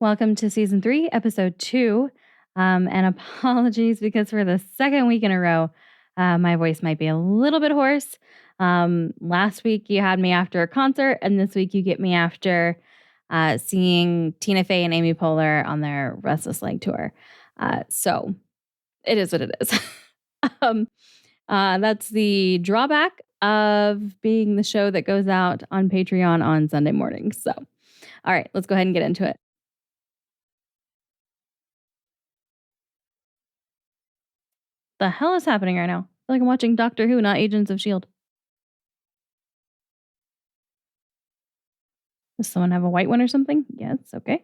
Welcome to season 3, episode 2. And apologies because for the second week in a row, my voice might be a little bit hoarse. Last week you had me after a concert, and this week you get me after seeing Tina Fey and Amy Poehler on their Restless Leg tour. So it is what it is. That's the drawback of being the show that goes out on Patreon on Sunday mornings. So, all right, let's go ahead and get into it. The hell is happening right now? I feel like I'm watching Doctor Who, not Agents of S.H.I.E.L.D. Does someone have a white one or something? Yes, okay.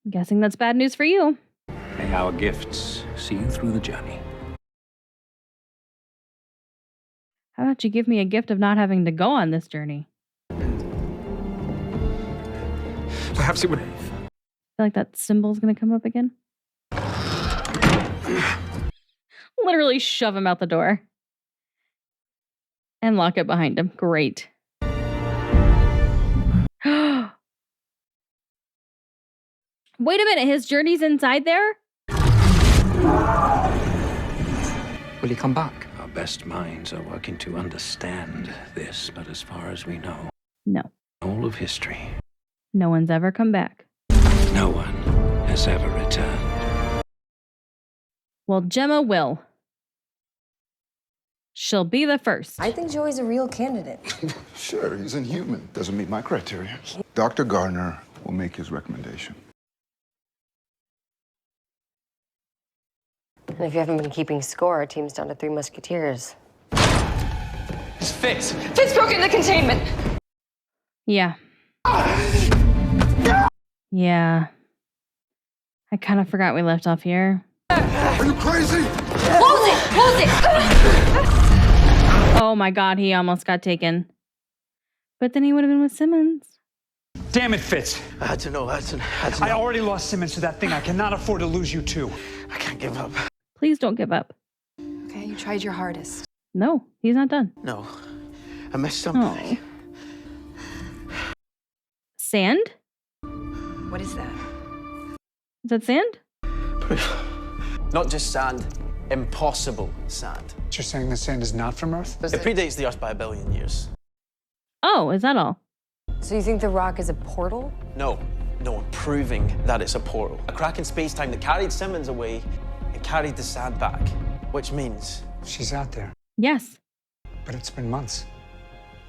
I'm guessing that's bad news for you. May our gifts see you through the journey. How about you give me a gift of not having to go on this journey? Perhaps it would... I feel like that symbol's going to come up again. Literally shove him out the door. And lock it behind him. Great. Wait a minute, his journey's inside there? Will he come back? Our best minds are working to understand this, but as far as we know... No. All of history. No one's ever come back. No one has ever returned. Well, Gemma will. She'll be the first. I think Joey's a real candidate. Sure, he's inhuman. Doesn't meet my criteria. Dr. Gardner will make his recommendation. And if you haven't been keeping score, our team's down to 3 musketeers. It's Fitz! Fitz broke into containment! Yeah. Yeah. I kind of forgot we left off here. Are you crazy? Close it! Close it! Oh my god, he almost got taken. But then he would have been with Simmons. Damn it, Fitz. I had to know. I already lost Simmons to that thing. I cannot afford to lose you too. I can't give up. Please don't give up. Okay, you tried your hardest. No, he's not done. No. I missed something. Oh. Sand? What is that? Is that sand? Not just sand. Impossible sand. You're saying the sand is not from Earth? It predates the Earth by 1 billion years. Oh, is that all? So you think the rock is a portal? No, I'm proving that it's a portal. A crack in space-time that carried Simmons away and carried the sand back, which means... She's out there, Yes. but it's been months.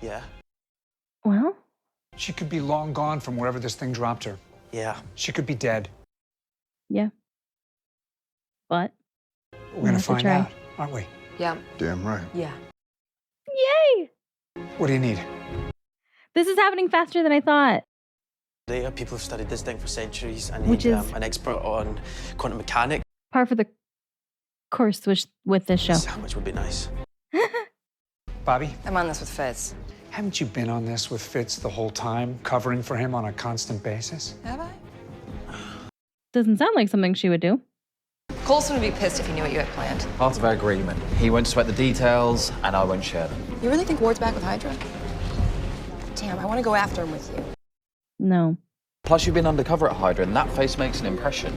Yeah, Well, She could be long gone from wherever this thing dropped her. yeah. She could be dead. yeah. But We're gonna have to find try. out, aren't we? Yeah. Damn right. Yeah. yay! What do you need? This is happening faster than I thought. Data, people have studied this thing for centuries. I need Which is- an expert on quantum mechanics. Par for the course with this show. Which would be nice. Bobby, I'm on this with Fitz. haven't you been on this with Fitz the whole time, covering for him on a constant basis? Have I? Doesn't sound like something she would do. Coulson would be pissed if he knew what you had planned. Part of our agreement. He won't sweat the details, and I won't share them. You really think Ward's back with Hydra? Damn, I want to go after him with you. No. Plus, you've been undercover at Hydra, and that face makes an impression.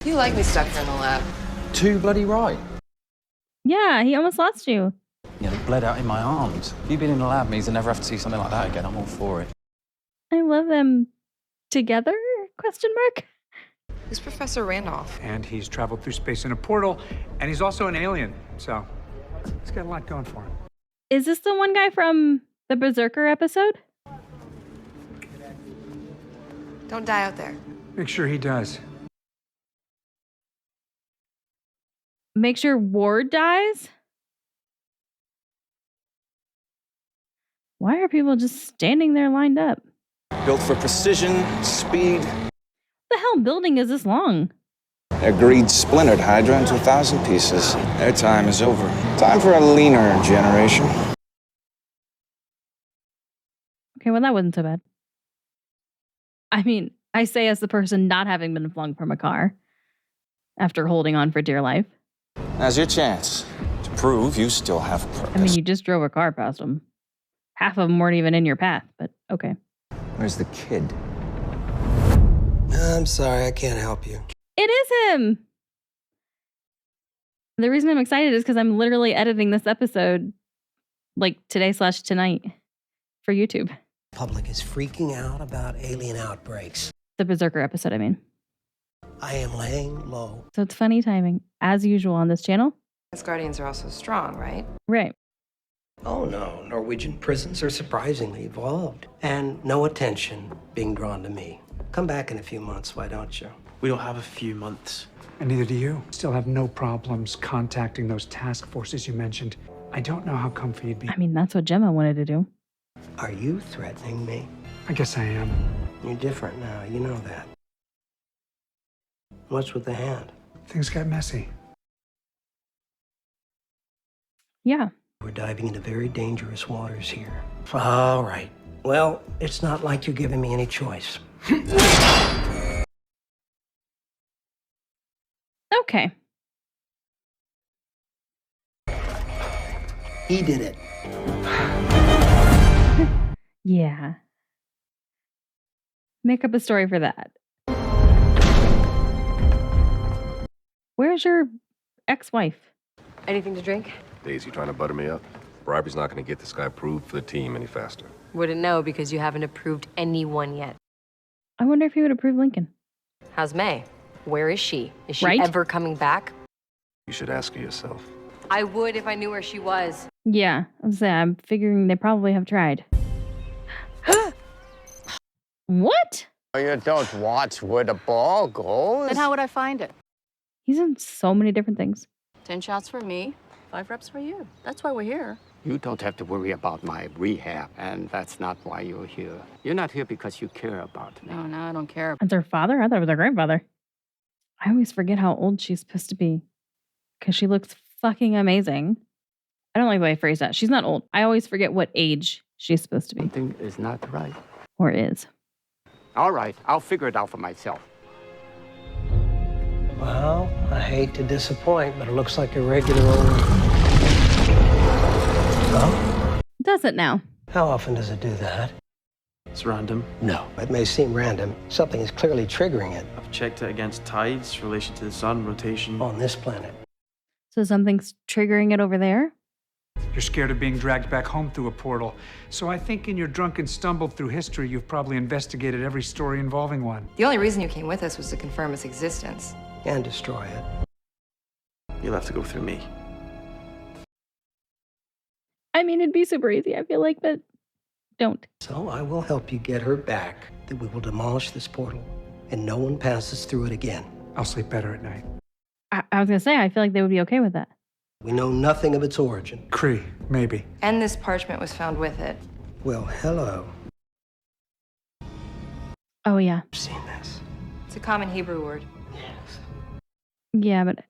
You like me stuck here in the lab. Too bloody right. Yeah, he almost lost you. You know, bled out in my arms. You being in the lab means I never have to see something like that again. I'm all for it. I love them together? Question mark. Who's Professor Randolph? And he's traveled through space in a portal, and he's also an alien, so he's got a lot going for him. Is this the one guy from the Berserker episode? Don't die out there. Make sure he does. Make sure Ward dies? Why are people just standing there lined up? Built for precision, speed. What the hell building is this long? Their greed splintered Hydra into 1,000 pieces. Their time is over. Time for a leaner generation. Okay, well, that wasn't so bad. I mean, I say as the person not having been flung from a car after holding on for dear life. Now's your chance to prove you still have purpose. I mean, you just drove a car past him. half of them weren't even in your path, but okay. Where's the kid? I'm sorry, I can't help you. It is him. The reason I'm excited is because I'm literally editing this episode like today/tonight for YouTube. Public is freaking out about alien outbreaks. The Berserker episode, I mean. I am laying low. So it's funny timing, as usual on this channel. Guardians are also strong, right? Right. Oh no, Norwegian prisons are surprisingly evolved. And no attention being drawn to me. Come back in a few months, why don't you? We don't have a few months. And neither do you. Still have no problems contacting those task forces you mentioned. I don't know how comfy you'd be. I mean, that's what Gemma wanted to do. Are you threatening me? I guess I am. You're different now, you know that. What's with the hand? Things got messy. Yeah. We're diving into very dangerous waters here. All right. Well, it's not like you're giving me any choice. Okay. He did it. Yeah. Make up a story for that. Where's your ex-wife? Anything to drink? Daisy trying to butter me up? Bribery's not going to get this guy approved for the team any faster. Wouldn't know because you haven't approved anyone yet. I wonder if he would approve Lincoln. How's May? Where is she? Is she Right? ever coming back? You should ask her yourself. I would if I knew where she was. Yeah, I'm figuring they probably have tried. What? You don't watch where the ball goes. Then how would I find it? He's in so many different things. 10 shots for me, 5 reps for you. That's why we're here. You don't have to worry about my rehab, and that's not why you're here. You're not here because you care about me. No, I don't care. That's her father? I thought it was her grandfather. I always forget how old she's supposed to be. Because she looks fucking amazing. I don't like the way I phrase that. She's not old. I always forget what age she's supposed to be. Something is not right. Or is. All right, I'll figure it out for myself. Well, I hate to disappoint, but it looks like a regular old... Oh? Does it now? How often does it do that? It's random. No. It may seem random. Something is clearly triggering it. I've checked it against tides, relation to the sun, rotation. On this planet. So something's triggering it over there? You're scared of being dragged back home through a portal. So I think in your drunken stumble through history, you've probably investigated every story involving one. The only reason you came with us was to confirm its existence. And destroy it. You'll have to go through me. I mean, it'd be super easy, I feel like, but don't. So I will help you get her back. That we will demolish this portal, and no one passes through it again. I'll sleep better at night. I was going to say, I feel like they would be okay with that. We know nothing of its origin. Kree, maybe. And this parchment was found with it. Well, hello. Oh, yeah. I've seen this. It's a common Hebrew word. Yes. Yeah, but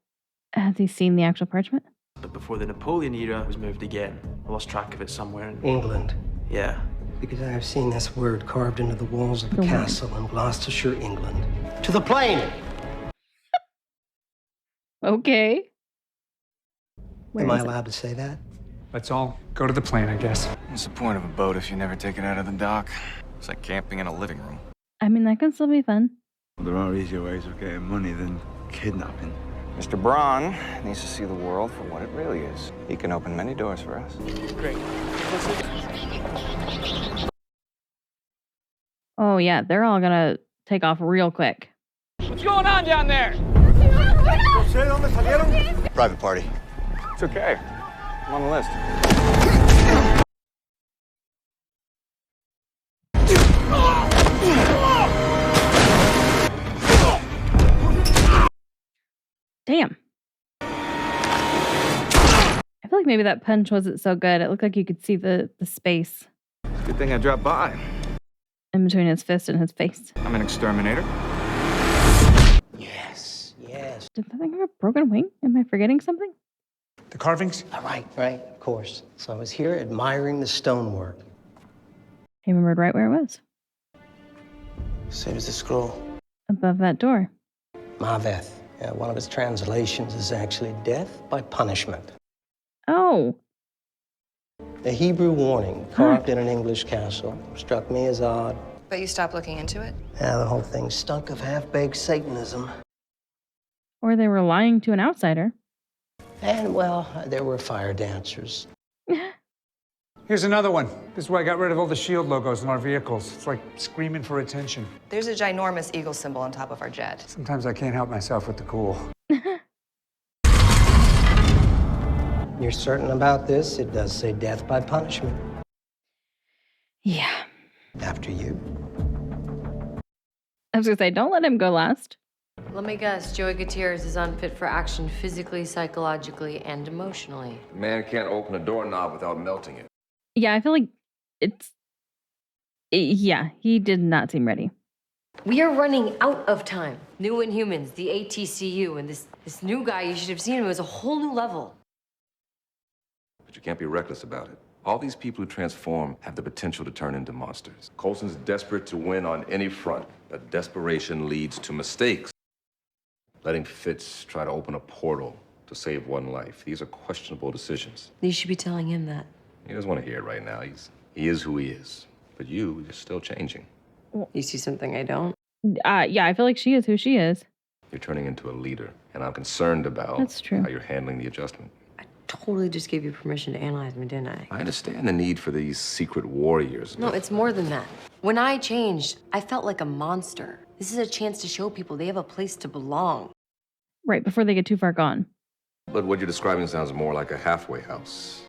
has he seen the actual parchment? But before the Napoleon era, it was moved again. I lost track of it somewhere. England. Yeah. Because I have seen this word carved into the walls of a The word. castle in Gloucestershire, England. To the plane! Okay. Where Am I is it? allowed to say that? Let's all go to the plane, I guess. What's the point of a boat if you never take it out of the dock? It's like camping in a living room. I mean, that can still be fun. There are easier ways of getting money than kidnapping. Mr. Braun needs to see the world for what it really is. He can open many doors for us. Great. Oh, yeah, they're all going to take off real quick. What's going on down there? Private party. It's okay. I'm on the list. Damn. I feel like maybe that punch wasn't so good. It looked like you could see the space Good thing I dropped by. in between his fist and his face. I'm an exterminator. Yes, yes. Did that thing have a broken wing? Am I forgetting something? The carvings? Right, of course. So I was here admiring the stonework. He remembered right where it was. Same as the scroll. Above that door. Maveth. Yeah, one of its translations is actually death by punishment. Oh. A Hebrew warning carved in an English castle struck me as odd. But you stopped looking into it? Yeah, the whole thing stunk of half-baked Satanism. Or they were lying to an outsider. And, well, there were fire dancers. Here's another one. This is why I got rid of all the S.H.I.E.L.D. logos in our vehicles. It's like screaming for attention. There's a ginormous eagle symbol on top of our jet. Sometimes I can't help myself with the cool. You're certain about this? It does say death by punishment. Yeah. After you. I was going to say, don't let him go last. Let me guess, Joey Gutierrez is unfit for action physically, psychologically, and emotionally. Man can't open a doorknob without melting it. Yeah, I feel like yeah, he did not seem ready. We are running out of time. New Inhumans, the ATCU, and this new guy, you should have seen him, it was a whole new level. But you can't be reckless about it. All these people who transform have the potential to turn into monsters. Coulson's desperate to win on any front, but desperation leads to mistakes. Letting Fitz try to open a portal to save one life. These are questionable decisions. You should be telling him that. He doesn't want to hear it right now. He is who he is. But you're still changing. You see something I don't? Yeah, I feel like she is who she is. You're turning into a leader, and I'm concerned about That's true. how you're handling the adjustment. Totally just gave you permission to analyze me, didn't I? I understand the need for these secret warriors. No, it's more than that. When I changed, I felt like a monster. This is a chance to show people they have a place to belong. Right, before they get too far gone. But what you're describing sounds more like a halfway house.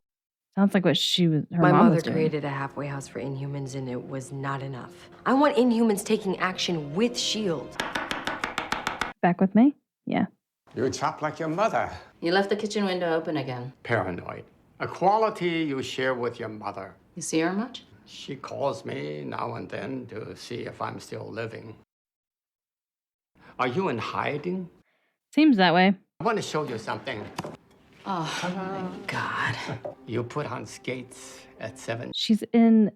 Sounds like what her My mom mother was doing. created a halfway house for Inhumans, and it was not enough. I want Inhumans taking action with S.H.I.E.L.D. Back with me? Yeah. You're a chap like your mother. You left the kitchen window open again. Paranoid. A quality you share with your mother. You see her much? She calls me now and then to see if I'm still living. Are you in hiding? Seems that way. I want to show you something. Oh, my God. You put on skates at 7. She's in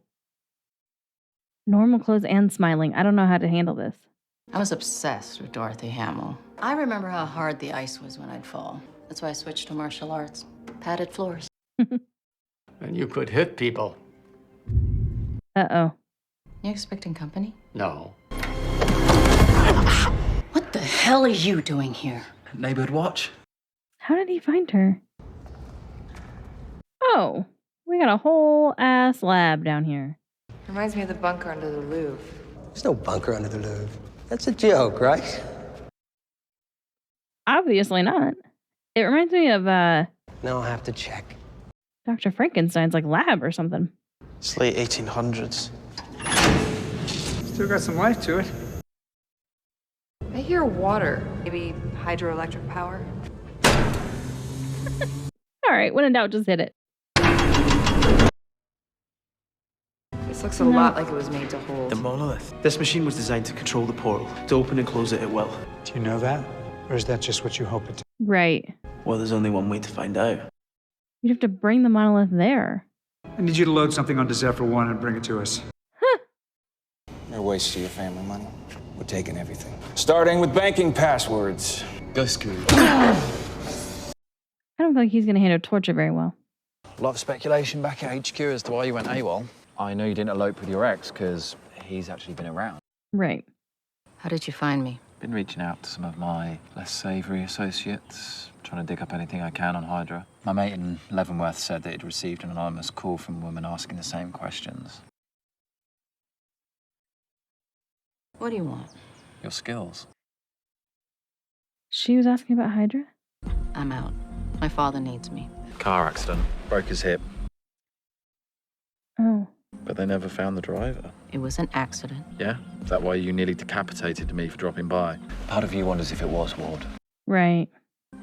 normal clothes and smiling. I don't know how to handle this. I was obsessed with Dorothy Hamill. I remember how hard the ice was when I'd fall. That's why I switched to martial arts. Padded floors. And you could hit people. Uh-oh. You expecting company? No. What the hell are you doing here? Neighborhood watch? How did he find her? Oh, we got a whole ass lab down here. Reminds me of the bunker under the Louvre. There's no bunker under the Louvre. That's a joke, right? Obviously not. It reminds me of Now I'll have to check. Dr. Frankenstein's like lab or something. It's late 1800s. Still got some life to it. I hear water. Maybe hydroelectric power. All right, when in doubt, just hit it. This looks a lot like it was made to hold. The monolith. This machine was designed to control the portal, to open and close it at will. Do you know that? Or is that just what you hope it to? Right. Well, there's only one way to find out. You'd have to bring the monolith there. I need you to load something onto Zephyr 1 and bring it to us. You're a waste of your family money. We're taking everything. Starting with banking passwords. Go Scooby. I don't feel like he's going to handle torture very well. A lot of speculation back at HQ as to why you went AWOL. I know you didn't elope with your ex because he's actually been around. Right. How did you find me? Been reaching out to some of my less savoury associates, trying to dig up anything I can on Hydra. My mate in Leavenworth said that he'd received an anonymous call from a woman asking the same questions. What do you want? Your skills. She was asking about Hydra? I'm out. My father needs me. Car accident. Broke his hip. Oh. But they never found the driver. It was an accident. Yeah? Is that why you nearly decapitated me for dropping by? Part of you wonders if it was Ward. Right.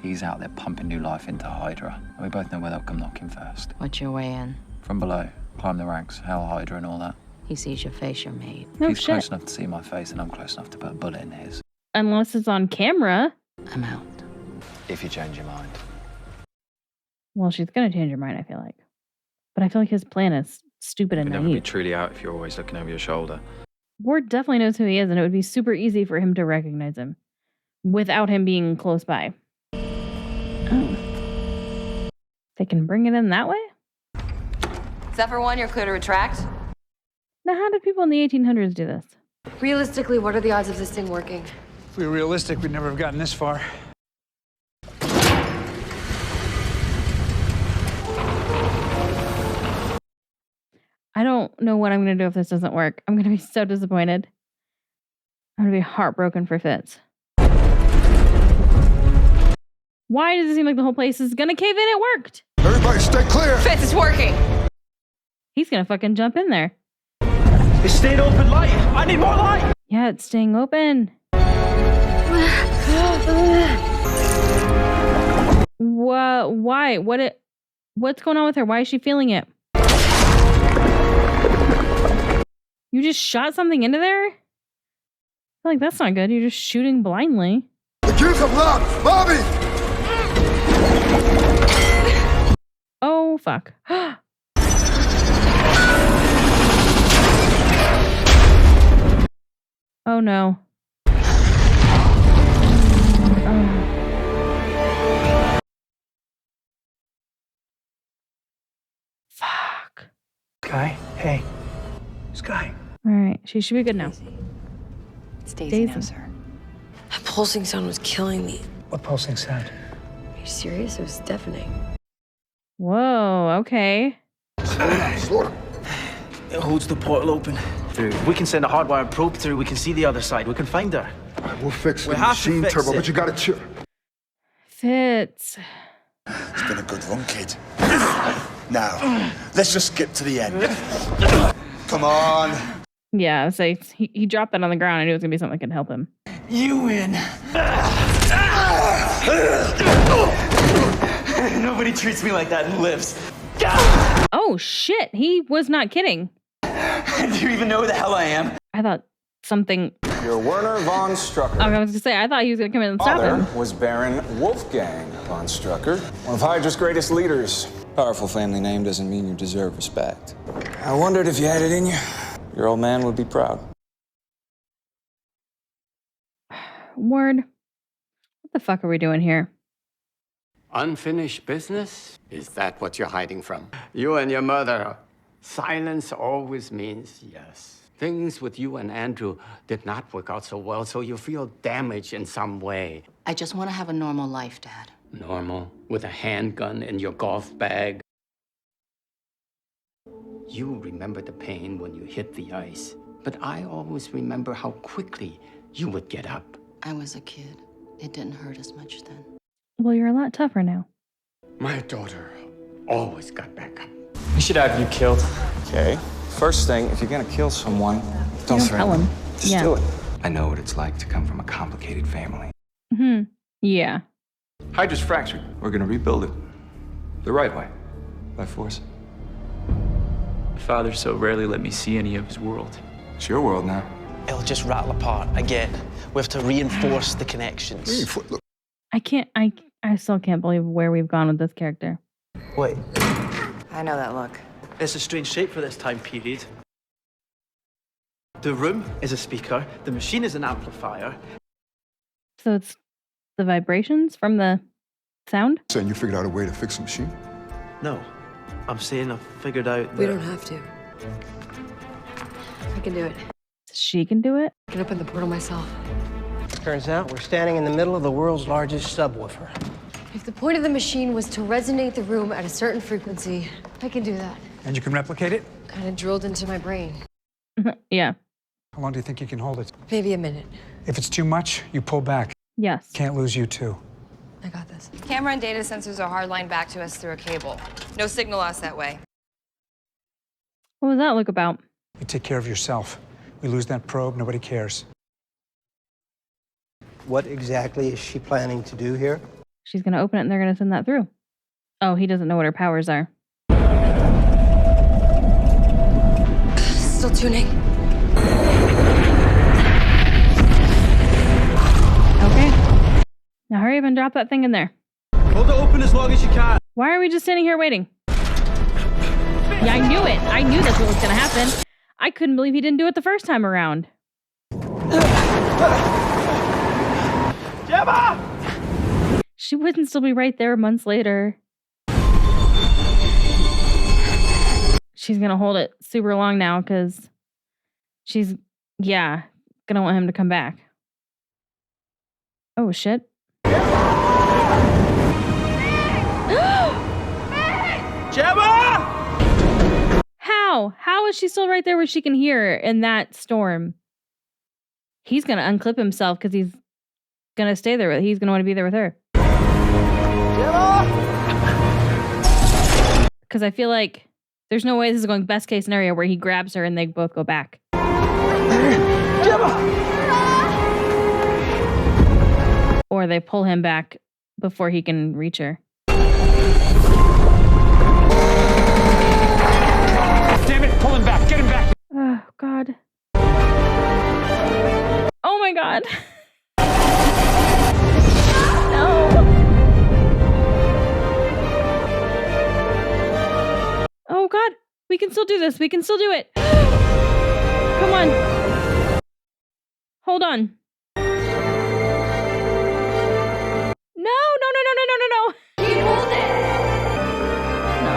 He's out there pumping new life into Hydra. And we both know where they'll come knocking first. What's your way in? From below. Climb the ranks, Hell Hydra and all that. He sees your face, you're made. No He's shit. close enough to see my face and I'm close enough to put a bullet in his. Unless it's on camera. I'm out. If you change your mind. Well, she's going to change her mind, I feel like. But I feel like his plan is stupid You and can never be naive. truly out if you're always looking over your shoulder. Ward definitely knows who he is, and it would be super easy for him to recognize him without him being close by. Oh. They can bring it in that way? Except for one, you're clear to retract. Now, how did people in the 1800s do this? Realistically, what are the odds of this thing working? If we were realistic, we'd never have gotten this far. I don't know what I'm going to do if this doesn't work. I'm going to be so disappointed. I'm going to be heartbroken for Fitz. Why does it seem like the whole place is going to cave in? It worked. Everybody stay clear. Fitz, it's working. He's going to fucking jump in there. It stayed open light. I need more light. Yeah, it's staying open. Why? What's going on with her? Why is she feeling it? You just shot something into there? I feel like that's not good. You're just shooting blindly. The kids have left. Bobby! Oh, fuck. Oh, no. Oh. Fuck. Sky? Hey. Sky. All right. She should be good now. It's Daisy now, sir. That pulsing sound was killing me. What pulsing sound? Are you serious? It was deafening. Whoa, okay. Slow down. It holds the portal open. Through. We can send a hardwired probe through. We can see the other side. We can find her. All right, we'll fix the We have to machine fix turbo, it. but you gotta chill. Fitz. It's been a good run, kid. Now, let's just skip to the end. Come on. Yeah, I was like, he dropped that on the ground. I knew it was going to be something that could help him. You win. Nobody treats me like that and lives. Oh, shit. He was not kidding. Do you even know who the hell I am? I thought something... You're Werner von Strucker. I was going to say, I thought he was going to come in and stop Father him. was Baron Wolfgang von Strucker, one of Hydra's greatest leaders. Powerful family name doesn't mean you deserve respect. I wondered if you had it in you. Your old man would be proud. Word. What the fuck are we doing here? Unfinished business? Is that what you're hiding from? You and your mother. Silence always means yes. Things with you and Andrew did not work out so well, so you feel damaged in some way. I just want to have a normal life, Dad. Normal, with a handgun in your golf bag. You remember the pain when you hit the ice, but I always remember how quickly you would get up. I was a kid. It didn't hurt as much then. Well, you're a lot tougher now. My daughter always got back up. We should have you killed. Okay. First thing, if you're gonna kill someone, don't tell him. Just Yeah. do it. I know what it's like to come from a complicated family. Hmm. Yeah. Hydra's fractured. We're gonna rebuild it. The right way. By force. Father so rarely let me see any of his world. It's your world now. It'll just rattle apart again. We have to reinforce the connections. Look. I still can't believe where we've gone with this character. Wait, I know that look. it's a strange shape for this time period. The room is a speaker, the machine is an amplifier. So it's the vibrations from the sound? Saying you figured out a way to fix the machine? No, I'm saying I've figured out We that... don't have to. I can do it. She can do it? I can open the portal myself. Turns out we're standing in the middle of the world's largest subwoofer. If the point of the machine was to resonate the room at a certain frequency, I can do that. And you can replicate it? Kind of drilled into my brain. Yeah. How long do you think you can hold it? Maybe a minute. If it's too much, you pull back. Yes. Can't lose you too. I got this. Camera and data sensors are hardlined back to us through a cable. No signal loss that way. What was that look about? You take care of yourself. We lose that probe, nobody cares. What exactly is she planning to do here? She's going to open it and they're going to send that through. Oh, he doesn't know what her powers are. Still tuning. Okay. Now hurry up and drop that thing in there. Hold it open as long as you can. Why are we just standing here waiting? Yeah, I knew it. I knew that's what was going to happen. I couldn't believe he didn't do it the first time around. Gemma! She wouldn't still be right there months later. she's going to hold it super long now because she's, going to want him to come back. Oh, shit. Gemma! How? How is she still right there where she can hear her in that storm? He's going to unclip himself because he's going to stay there with her. He's going to want to be there with her. Because I feel like there's no way this is going best case scenario where he grabs her and they both go back. Or they pull him back before he can reach her. Damn it, pull him back. Get him back. Oh, God. Oh, my God. No. Oh, God. We can still do this. We can still do it. Come on. Hold on. No. Keep holding. No.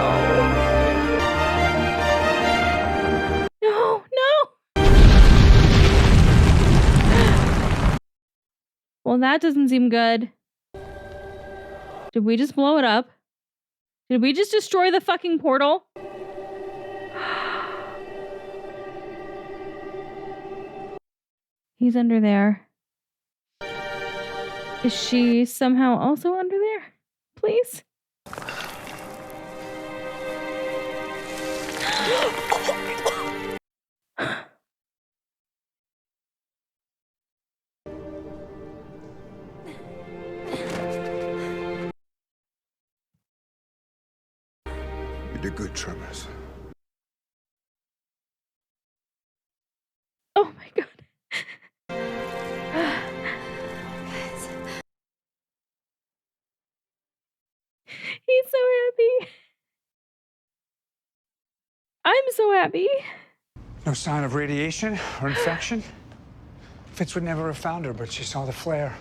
Well, that doesn't seem good. Did we just blow it up? Did we just destroy the fucking portal? He's under there. Is she somehow also under there? Please? You did good, Tremors. Oh my God. He's so happy. I'm so happy. No sign of radiation or infection. Fitz would never have found her, but she saw the flare.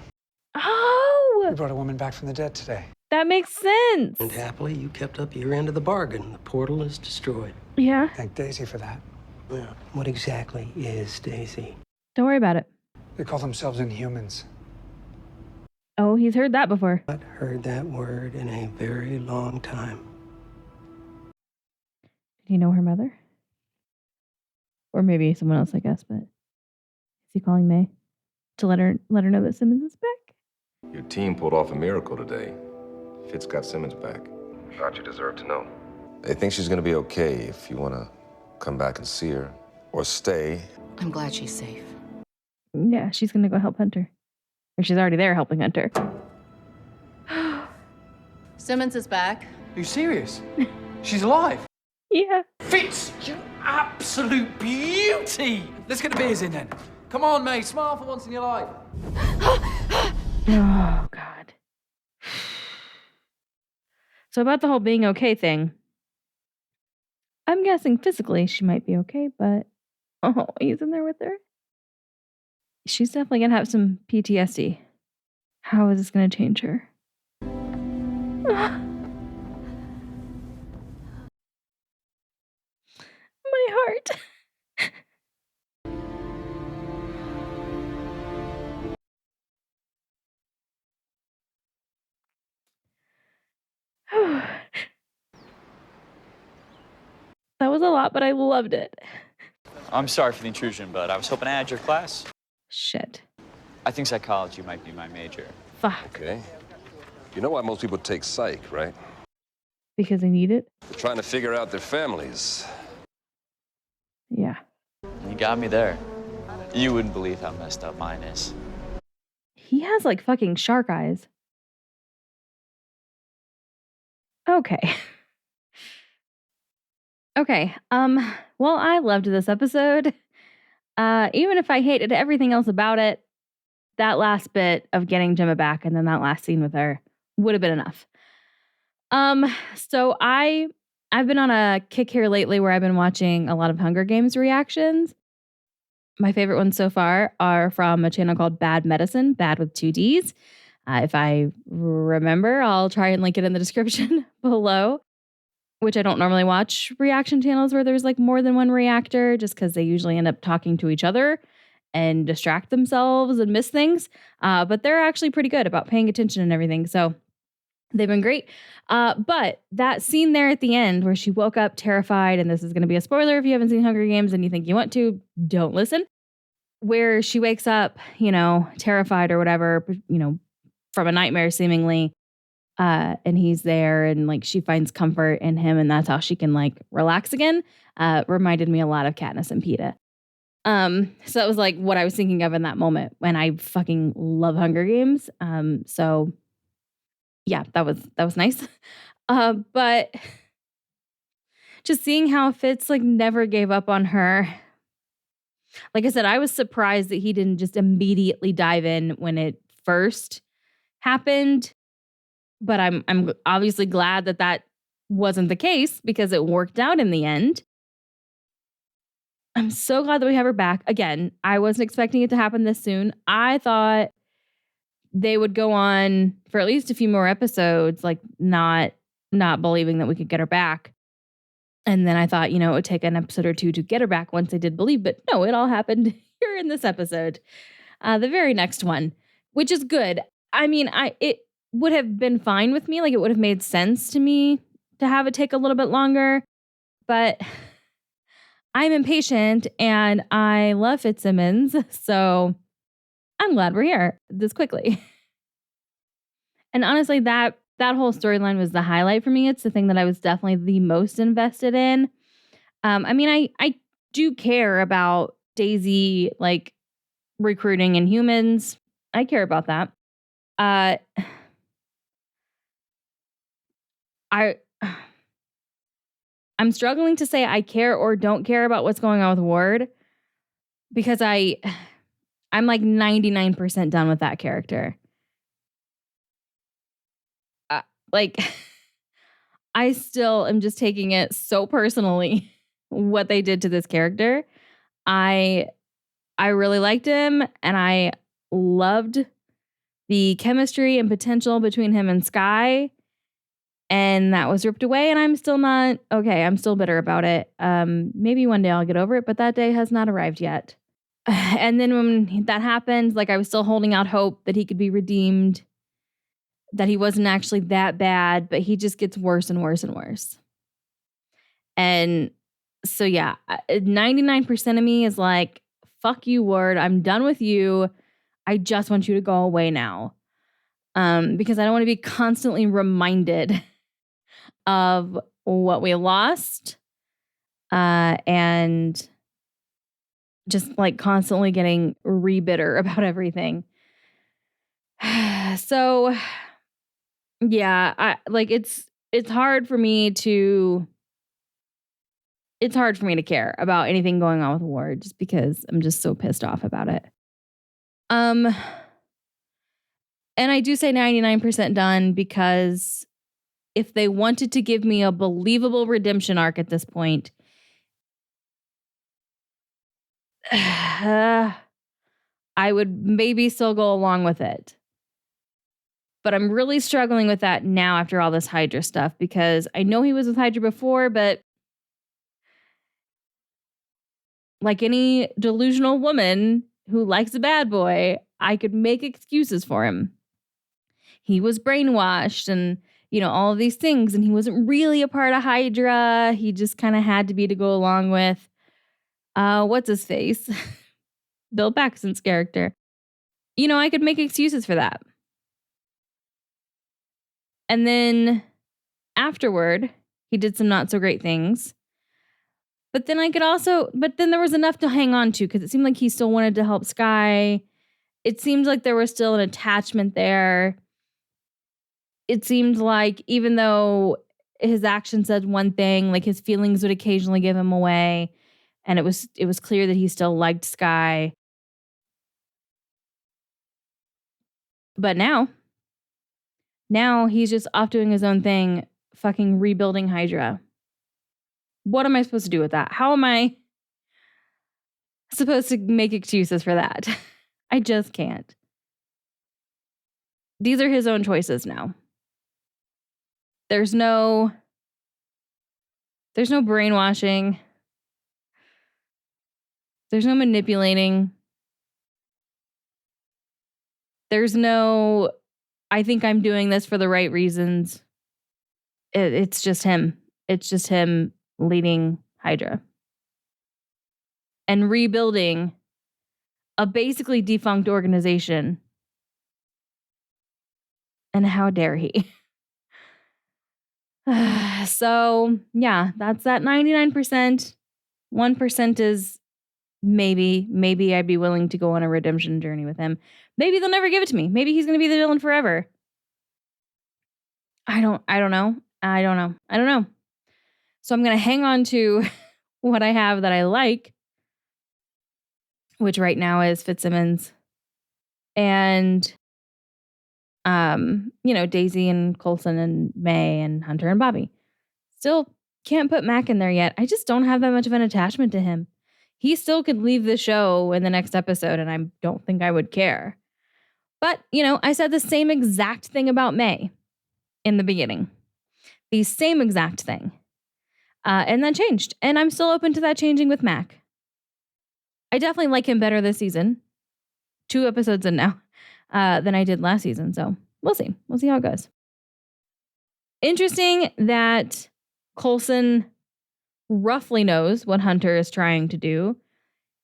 Oh! We brought a woman back from the dead today. That makes sense. And happily, you kept up your end of the bargain. The portal is destroyed. Yeah. Thank Daisy for that. Yeah. What exactly is Daisy? Don't worry about it. They call themselves Inhumans. Oh, he's heard that before. I've heard that word in a very long time. Did he know her mother? Or maybe someone else, I guess, but is he calling May to let her know that Simmons is back? Your team pulled off a miracle today. Fitz got Simmons back. Thought you deserved to know. They think she's gonna be okay if you wanna come back and see her. Or stay. I'm glad she's safe. Yeah, she's gonna go help Hunter. Or she's already there helping Hunter. Simmons is back. Are you serious? She's alive? Yeah. Fitz, you absolute beauty! Let's get the beers in then. Come on, mate. Smile for once in your life. Oh, God. So about the whole being okay thing, I'm guessing physically she might be okay, but he's in there with her. She's definitely going to have some PTSD. How is this going to change her? My heart. That was a lot, but I loved it. I'm sorry for the intrusion, but I was hoping to add your class. Shit. I think psychology might be my major. Fuck. Okay. You know why most people take psych, right? Because they need it? They're trying to figure out their families. Yeah. You got me there. You wouldn't believe how messed up mine is. He has like fucking shark eyes. Okay. Okay. Well, I loved this episode. Even if I hated everything else about it, that last bit of getting Gemma back and then that last scene with her would have been enough. So I've been on a kick here lately where I've been watching a lot of Hunger Games reactions. My favorite ones so far are from a channel called Bad Medicine, bad with 2 Ds. If I remember, I'll try and link it in the description below. which I don't normally watch reaction channels where there's like more than one reactor, just because they usually end up talking to each other and distract themselves and miss things. But they're actually pretty good about paying attention and everything. So they've been great. But that scene there at the end where she woke up terrified, and this is going to be a spoiler if you haven't seen Hunger Games and you think you want to, don't listen. Where she wakes up, terrified or whatever, from a nightmare seemingly. And he's there, and like she finds comfort in him, and that's how she can like relax again. Reminded me a lot of Katniss and Peeta. So that was like what I was thinking of in that moment when I fucking love Hunger Games. So yeah, that was nice. But just seeing how Fitz like never gave up on her. Like I said, I was surprised that he didn't just immediately dive in when it first happened. But I'm obviously glad that wasn't the case because it worked out in the end. I'm so glad that we have her back. Again, I wasn't expecting it to happen this soon. I thought they would go on for at least a few more episodes, like not believing that we could get her back. And then I thought, it would take an episode or two to get her back once they did believe. But no, it all happened here in this episode. The very next one, which is good. I mean, it would have been fine with me. Like it would have made sense to me to have it take a little bit longer, but I'm impatient and I love Fitzsimmons. So I'm glad we're here this quickly. And honestly, that whole storyline was the highlight for me. It's the thing that I was definitely the most invested in. I mean, I do care about Daisy, like recruiting Inhumans. I care about that. I'm struggling to say I care or don't care about what's going on with Ward because I'm like 99% done with that character. I still am just taking it so personally what they did to this character. I really liked him, and I loved the chemistry and potential between him and Skye. And that was ripped away, and I'm still not okay. I'm still bitter about it. Maybe one day I'll get over it, but that day has not arrived yet. And then when that happened, like I was still holding out hope that he could be redeemed, that he wasn't actually that bad, but he just gets worse and worse and worse. And so yeah, 99% of me is like, fuck you, Ward. I'm done with you. I just want you to go away now. Because I don't want to be constantly reminded of what we lost, and just like constantly getting re-bitter about everything. So yeah, it's hard for me to care about anything going on with Ward just because I'm just so pissed off about it. And I do say 99% done because if they wanted to give me a believable redemption arc at this point, I would maybe still go along with it. But I'm really struggling with that now after all this Hydra stuff because I know he was with Hydra before, but like any delusional woman who likes a bad boy, I could make excuses for him. He was brainwashed and all of these things. And he wasn't really a part of Hydra. He just kind of had to be to go along with, what's his face? Bill Paxton's character. I could make excuses for that. And then afterward, he did some not so great things. But then there was enough to hang on to because it seemed like he still wanted to help Skye. It seemed like there was still an attachment there. It seemed like even though his action said one thing, like his feelings would occasionally give him away. And it was clear that he still liked Skye. But now he's just off doing his own thing, fucking rebuilding Hydra. What am I supposed to do with that? How am I supposed to make excuses for that? I just can't. These are his own choices now. There's no There's no brainwashing. There's no manipulating. There's no, I think I'm doing this for the right reasons. It's just him. It's just him leading Hydra and rebuilding a basically defunct organization. And how dare he? So, yeah, that's that 99%. 1% is maybe I'd be willing to go on a redemption journey with him. Maybe they'll never give it to me. Maybe he's going to be the villain forever. I don't know. So I'm going to hang on to what I have that I like, which right now is Fitzsimmons and Daisy and Coulson and May and Hunter and Bobby. Still can't put Mac in there yet. I just don't have that much of an attachment to him. He still could leave the show in the next episode, and I don't think I would care. But, I said the same exact thing about May in the beginning. The same exact thing. And that changed. And I'm still open to that changing with Mac. I definitely like him better this season. 2 episodes in now than I did last season. So we'll see. We'll see how it goes. Interesting that Coulson roughly knows what Hunter is trying to do.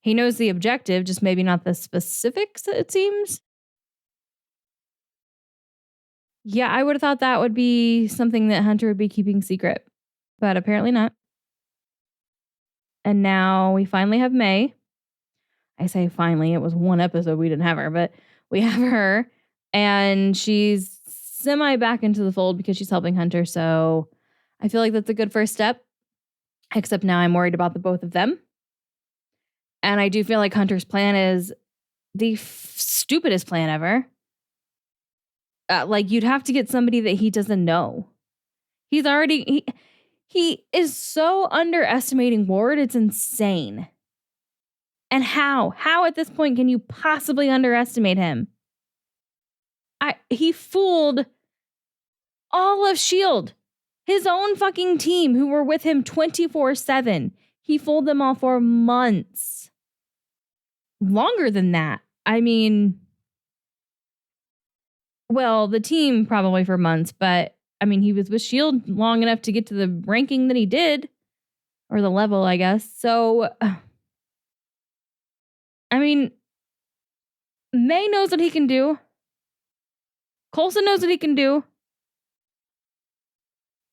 He knows the objective, just maybe not the specifics, it seems. Yeah, I would have thought that would be something that Hunter would be keeping secret, but apparently not. And now we finally have May. I say finally, it was 1 episode we didn't have her, but we have her, and she's semi back into the fold because she's helping Hunter, so I feel like that's a good first step, except now I'm worried about the both of them. And I do feel like Hunter's plan is the stupidest plan ever. You'd have to get somebody that he doesn't know. He's already, he is so underestimating Ward, it's insane. And how at this point can you possibly underestimate him? He fooled all of S.H.I.E.L.D. His own fucking team who were with him 24/7. He fooled them all for months. Longer than that. I mean, well, the team probably for months, but I mean, he was with S.H.I.E.L.D. long enough to get to the ranking that he did, or the level, I guess. So, I mean, May knows what he can do. Coulson knows what he can do.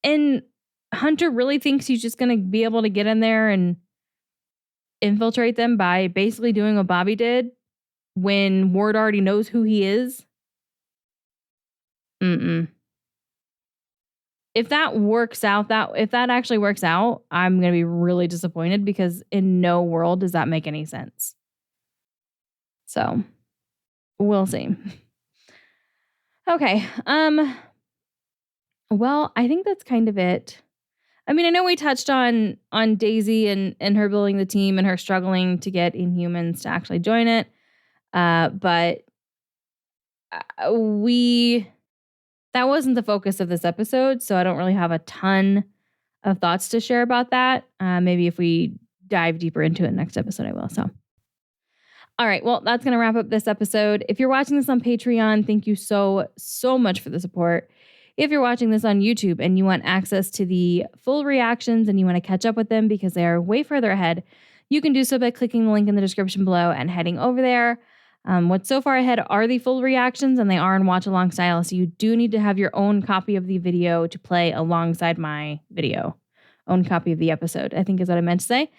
And Hunter really thinks he's just going to be able to get in there and infiltrate them by basically doing what Bobby did when Ward already knows who he is. If that works out, if that actually works out, I'm going to be really disappointed because in no world does that make any sense. So, we'll see. Okay. Well, I think that's kind of it. I mean, I know we touched on Daisy and her building the team and her struggling to get Inhumans to actually join it. But that wasn't the focus of this episode, so I don't really have a ton of thoughts to share about that. Maybe if we dive deeper into it next episode, I will. So, all right, well, that's going to wrap up this episode. If you're watching this on Patreon, thank you so much for the support. If you're watching this on YouTube and you want access to the full reactions and you want to catch up with them because they are way further ahead, you can do so by clicking the link in the description below and heading over there. What's so far ahead are the full reactions, and they are in watch along style, so you do need to have your own copy of the video to play alongside my video. Own copy of the episode, I think is what I meant to say.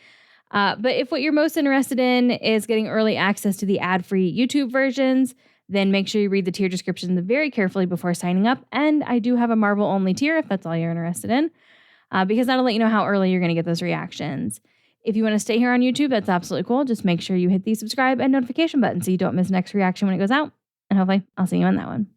But if what you're most interested in is getting early access to the ad-free YouTube versions, then make sure you read the tier description very carefully before signing up. And I do have a Marvel-only tier if that's all you're interested in, because that'll let you know how early you're going to get those reactions. If you want to stay here on YouTube, that's absolutely cool. Just make sure you hit the subscribe and notification button so you don't miss next reaction when it goes out. And hopefully I'll see you on that one.